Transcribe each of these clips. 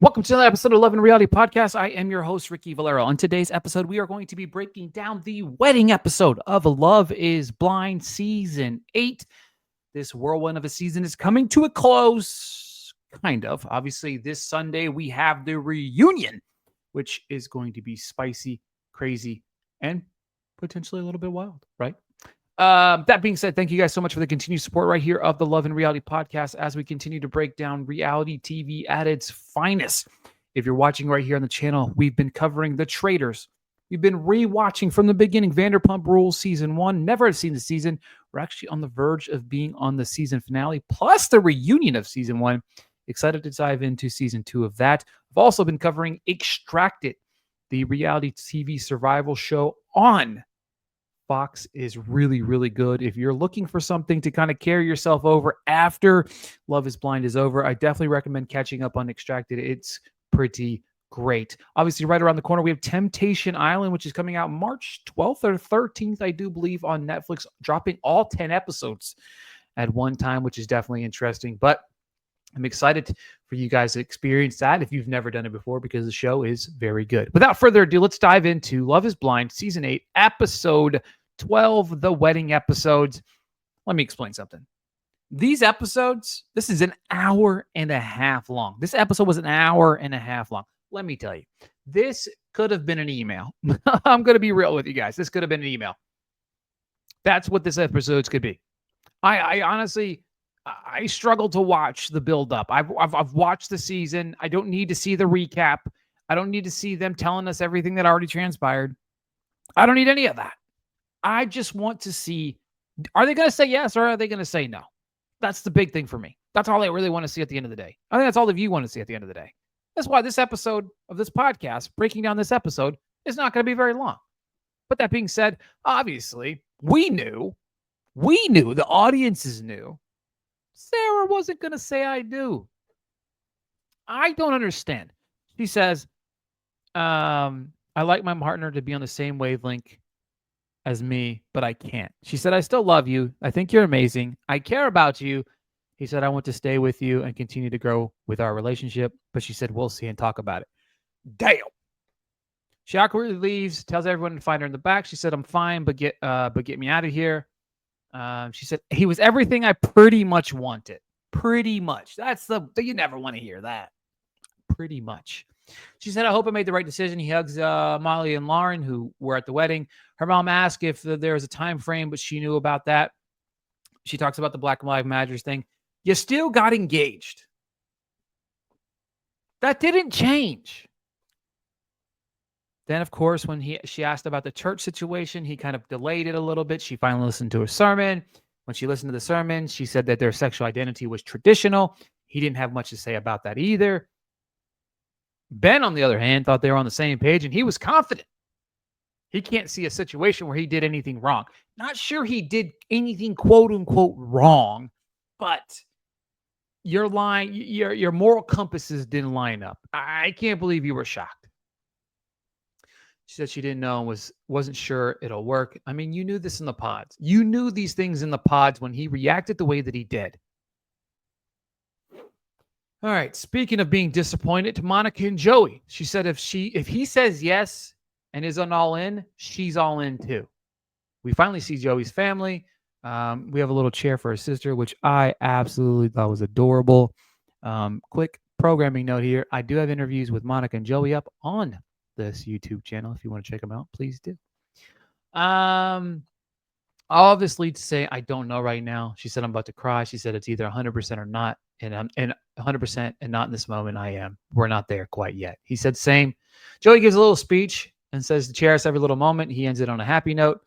Welcome to another episode of Love and Reality Podcast. I am your host, Ricky Valero. On today's episode, we are going to be breaking down the wedding episode of Love is Blind Season 8. This whirlwind of a season is coming to a close, kind of. Obviously, this Sunday, we have the reunion, which is going to be spicy, crazy, and potentially a little bit wild, right? That being said, thank you guys so much for the continued support right here of the Love and Reality Podcast as we continue to break down reality TV at its finest. If you're watching right here on the channel, we've been covering The Traitors. We've been rewatching from the beginning Vanderpump Rules Season 1. Never seen the season. We're actually on the verge of being on the season finale, plus the reunion of Season 1. Excited to dive into Season 2 of that. I've also been covering Extracted, the reality TV survival show on Fox. Is really, really good. If you're looking for something to kind of carry yourself over after Love is Blind is over, I definitely recommend catching up on Extracted. It's pretty great. Obviously, right around the corner, we have Temptation Island, which is coming out March 12th or 13th, I do believe, on Netflix, dropping all 10 episodes at one time, which is definitely interesting. But I'm excited for you guys to experience that if you've never done it before, because the show is very good. Without further ado, let's dive into Love is Blind Season 8, Episode 12, the wedding episodes. Let me explain something. These episodes, this is an hour and a half long. This episode was an hour and a half long. Let me tell you, this could have been an email. I'm going to be real with you guys. This could have been an email. That's what this episode could be. I honestly, I struggle to watch the build up. I've watched the season. I don't need to see the recap. I don't need to see them telling us everything that already transpired. I don't need any of that. I just want to see, are they going to say yes or are they going to say no? That's the big thing for me. That's all I really want to see at the end of the day. I think that's all of you want to see at the end of the day. That's why this episode of this podcast, breaking down this episode, is not going to be very long. But that being said, obviously, we knew, the audiences knew, Sarah wasn't going to say I do. I don't understand. She says, I like my partner to be on the same wavelength as me, but I can't. She said, I still love you. I think you're amazing. I care about you. He said, I want to stay with you and continue to grow with our relationship. But she said, we'll see and talk about it. Damn. She awkwardly leaves, tells everyone to find her in the back. She said, I'm fine, but get me out of here. She said, he was everything I pretty much wanted. Pretty much. You never want to hear that. Pretty much. She said, I hope I made the right decision. He hugs Molly and Lauren, who were at the wedding. Her mom asked if there was a time frame, but she knew about that. She talks about the Black Lives Matter thing. You still got engaged. That didn't change. Then, of course, when she asked about the church situation, he kind of delayed it a little bit. She finally listened to a sermon. When she listened to the sermon, she said that their sexual identity was traditional. He didn't have much to say about that either. Ben, on the other hand, thought they were on the same page, and he was confident. He can't see a situation where he did anything wrong. Not sure he did anything quote-unquote wrong, but your moral compasses didn't line up. I can't believe you were shocked. She said she didn't know and wasn't sure it'll work. I mean, you knew this in the pods. You knew these things in the pods when he reacted the way that he did. All right, speaking of being disappointed, to Monica and Joey, she said if he says yes and is on all in, she's all in too. We finally see Joey's family. We have a little chair for her sister, which I absolutely thought was adorable. Quick programming note here. I do have interviews with Monica and Joey up on this YouTube channel. If you want to check them out, please do. Obviously, to say I don't know right now. She said I'm about to cry. She said it's either 100% or not, and 100% and not in this moment. I am. We're not there quite yet. He said same. Joey gives a little speech and says to cherish every little moment. He ends it on a happy note.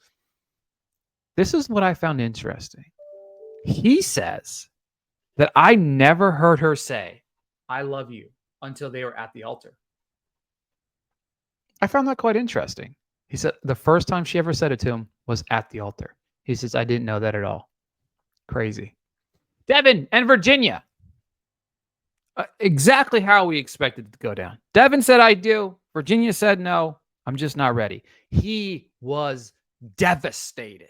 This is what I found interesting. He says that I never heard her say I love you until they were at the altar. I found that quite interesting. He said the first time she ever said it to him was at the altar. He says, I didn't know that at all. Crazy. Devin and Virginia. Exactly how we expected it to go down. Devin said, I do. Virginia said, no, I'm just not ready. He was devastated.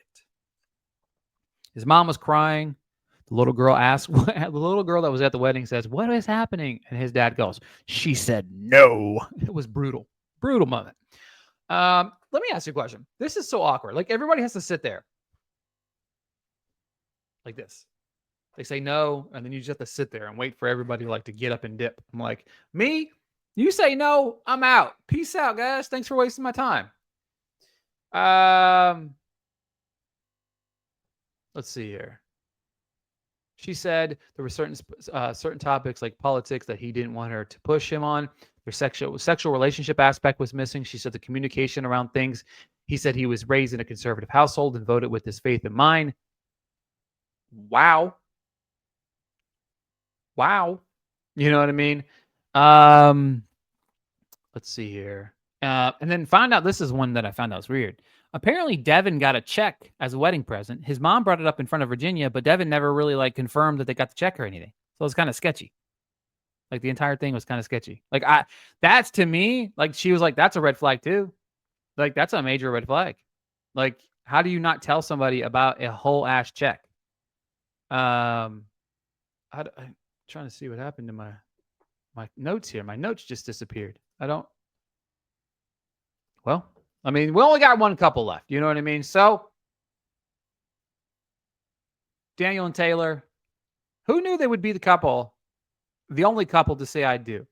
His mom was crying. The little girl asks, the little girl that was at the wedding says, "What is happening?" And his dad goes, "She said no." It was brutal. Brutal moment. Let me ask you a question. This is so awkward. Like everybody has to sit there like this. They say no, and then you just have to sit there and wait for everybody like to get up and dip. I'm like, me? You say no, I'm out. Peace out, guys. Thanks for wasting my time. Let's see here. She said there were certain topics like politics that he didn't want her to push him on. Their sexual relationship aspect was missing. She said the communication around things. He said he was raised in a conservative household and voted with his faith in mind. Wow. You know what I mean? Let's see here. And then find out, this is one that I found out was weird. Apparently, Devin got a check as a wedding present. His mom brought it up in front of Virginia, but Devin never really like confirmed that they got the check or anything. So it's kind of sketchy. Like the entire thing was kind of sketchy. Like that's to me, like she was like, that's a red flag too. Like that's a major red flag. Like, how do you not tell somebody about a whole ass check? I'm trying to see what happened to my notes here. My notes just disappeared. Well, I mean, we only got one couple left. You know what I mean? So, Daniel and Taylor, who knew they would be the only couple to say I do?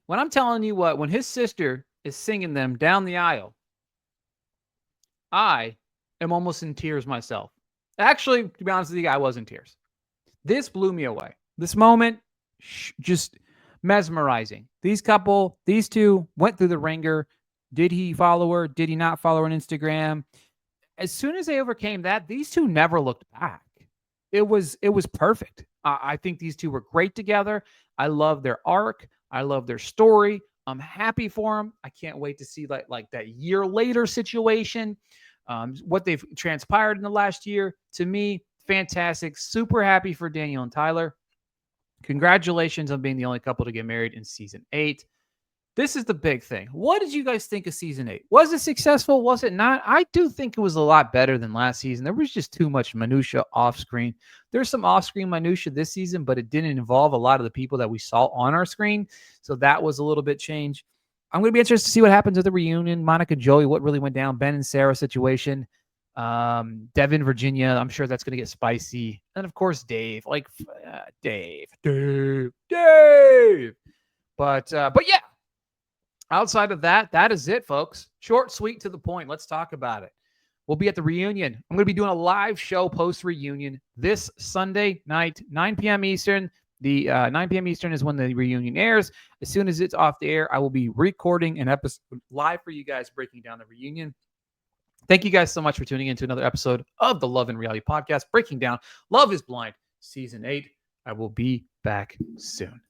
When I'm telling you what, when his sister is singing them down the aisle, I am almost in tears myself. Actually, to be honest with you, I was in tears. This blew me away. This moment, just mesmerizing. These two went through the ringer. Did he follow her? Did he not follow her on Instagram? As soon as they overcame that, these two never looked back. It was perfect. I think these two were great together. I love their arc. I love their story. I'm happy for them. I can't wait to see like that year later situation. What they've transpired in the last year. To me, fantastic. Super happy for Daniel and Tyler. Congratulations on being the only couple to get married in season 8. This is the big thing. What did you guys think of season 8? Was it successful? Was it not? I do think it was a lot better than last season. There was just too much minutia off screen. There's some off screen minutia this season, but it didn't involve a lot of the people that we saw on our screen. So that was a little bit changed. I'm going to be interested to see what happens at the reunion. Monica, Joey, what really went down? Ben and Sarah situation. Devin, Virginia. I'm sure that's going to get spicy. And of course, Dave. Dave. But yeah. Outside of that, that is it, folks. Short, sweet, to the point. Let's talk about it. We'll be at the reunion. I'm going to be doing a live show post-reunion this Sunday night, 9 p.m. Eastern. The 9 p.m. Eastern is when the reunion airs. As soon as it's off the air, I will be recording an episode live for you guys, breaking down the reunion. Thank you guys so much for tuning in to another episode of the Love and Reality Podcast, breaking down Love is Blind Season 8. I will be back soon.